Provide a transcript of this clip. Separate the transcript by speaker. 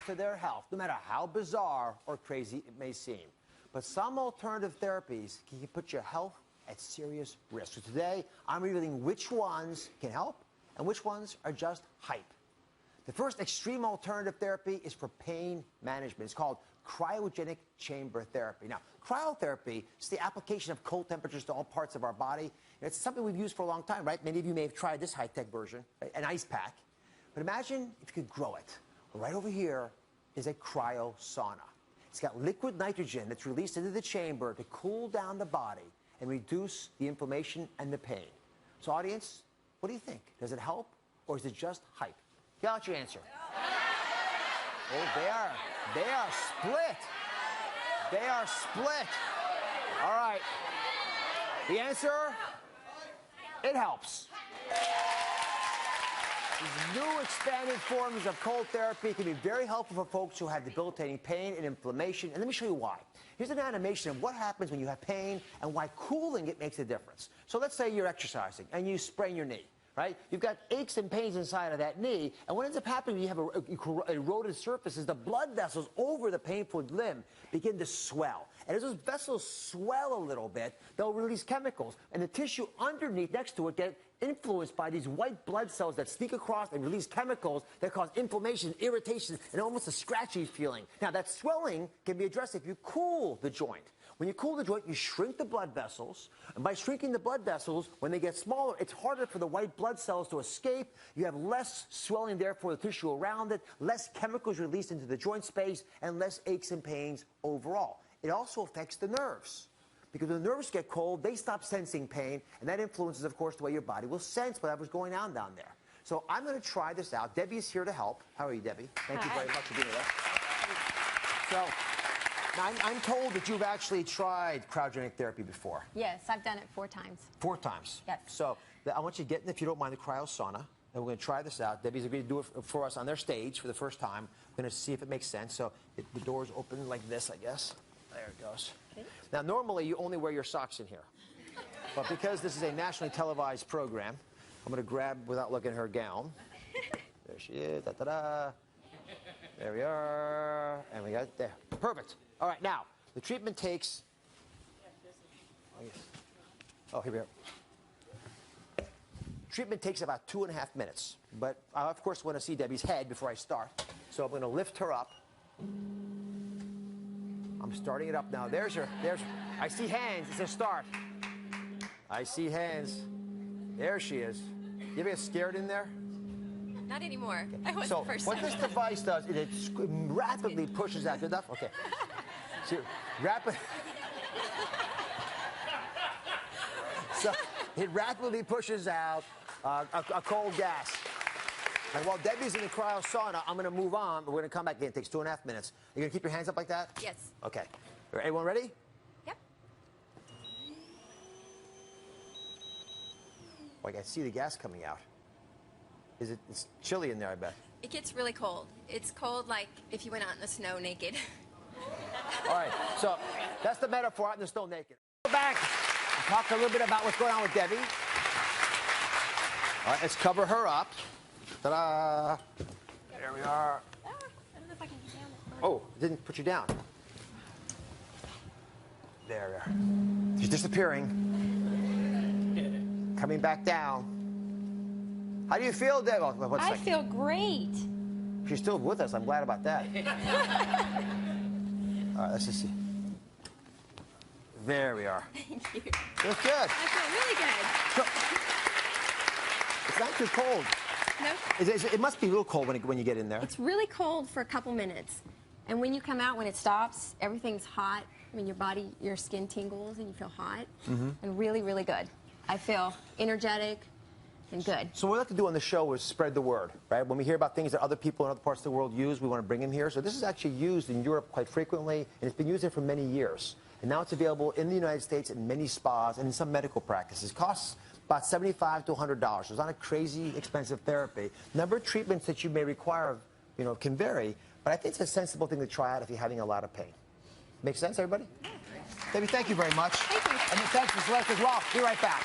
Speaker 1: to their health, no matter how bizarre or crazy it may seem. But some alternative therapies can put your health at serious risk. So today, I'm revealing which ones can help and which ones are just hype. The first extreme alternative therapy is for pain management. It's called cryogenic chamber therapy. Now, cryotherapy is the application of cold temperatures to all parts of our body. It's something we've used for a long time, right? Many of you may have tried this high-tech version, right? An ice pack. But imagine if you could grow it. Right over here is a cryo sauna. It's got liquid nitrogen that's released into the chamber to cool down the body and reduce the inflammation and the pain. So, audience, what do you think? Does it help, or is it just hype? Yell out your answer. Oh, they are split. They are split. All right. The answer, it helps. These new expanded forms of cold therapy can be very helpful for folks who have debilitating pain and inflammation. And let me show you why. Here's an animation of what happens when you have pain and why cooling it makes a difference. So let's say you're exercising and you sprain your knee. Right? You've got aches and pains inside of that knee, and what ends up happening when you have eroded surfaces, the blood vessels over the painful limb begin to swell. And as those vessels swell a little bit, they'll release chemicals, and the tissue underneath next to it get influenced by these white blood cells that sneak across and release chemicals that cause inflammation, irritation, and almost a scratchy feeling. Now, that swelling can be addressed if you cool the joint. When you cool the joint, you shrink the blood vessels. And by shrinking the blood vessels, when they get smaller, it's harder for the white blood cells to escape. You have less swelling, therefore, the tissue around it, less chemicals released into the joint space, and less aches and pains overall. It also affects the nerves. Because when the nerves get cold, they stop sensing pain, and that influences, of course, the way your body will sense whatever's going on down there. So I'm going to try this out. Debbie is here to help. How are you, Debbie? Thank you very much for being with us. So, now, I'm told that you've actually tried cryogenic therapy before.
Speaker 2: Yes, I've done it 4 times.
Speaker 1: 4 times?
Speaker 2: Yes.
Speaker 1: So I want you to get in, if you don't mind, the cryo sauna. And we're going to try this out. Debbie's agreed to do it for us on their stage for the first time. We're going to see if it makes sense. So the door's open like this, I guess. There it goes. Okay. Now, normally, you only wear your socks in here. But because this is a nationally televised program, I'm going to grab, without looking at her gown. There she is. Da-da-da. There we are. And we got it there. Perfect. All right, now, the treatment takes... Oh, here we are. Treatment takes about 2.5 minutes. But I, of course, want to see Debbie's head before I start. So I'm going to lift her up. I'm starting it up now. There's her. I see hands. It's a start. I see hands. There she is. You ever get scared in there?
Speaker 2: Not anymore. I was
Speaker 1: so
Speaker 2: the first
Speaker 1: what
Speaker 2: time.
Speaker 1: this device does is it rapidly pushes out. Good enough? Okay. So it rapidly pushes out a cold gas. And while Debbie's in the cryo sauna, I'm going to move on. We're going to come back again. It takes 2.5 minutes. You're going to keep your hands up like that?
Speaker 2: Yes.
Speaker 1: Okay. Everyone ready?
Speaker 2: Yep.
Speaker 1: Oh, I can see the gas coming out. It's chilly in there, I bet.
Speaker 2: It gets really cold. It's cold like if you went out in the snow naked.
Speaker 1: All right, so that's the metaphor, out in the snow naked. Go back and talk a little bit about what's going on with Debbie. All right, let's cover her up. Ta-da! There we are.
Speaker 2: I don't know if I can get down this
Speaker 1: Oh, it didn't put you down. There we are. She's disappearing. Coming back down. How do you feel, Debbie?
Speaker 3: I feel great.
Speaker 1: She's still with us. I'm glad about that. All right, let's just see. There we are.
Speaker 2: Thank you.
Speaker 1: Looks good.
Speaker 2: I feel really good.
Speaker 1: So, it's not too cold.
Speaker 2: No.
Speaker 1: It must be real cold when you get in there.
Speaker 2: It's really cold for a couple minutes. And when you come out, when it stops, everything's hot. I mean, your body, your skin tingles and you feel hot. And really, really good. I feel energetic and good.
Speaker 1: So what we like to do on the show is spread the word, right? When we hear about things that other people in other parts of the world use, we want to bring them here. So this is actually used in Europe quite frequently, and it's been used there for many years. And now it's available in the United States in many spas and in some medical practices. It costs about $75 to $100. So it's not a crazy expensive therapy. Number of treatments that you may require, can vary, but I think it's a sensible thing to try out if you're having a lot of pain. Make sense, everybody? Debbie, thank you very much.
Speaker 2: Thank you.
Speaker 1: And thanks for Celeste as well. Be right back.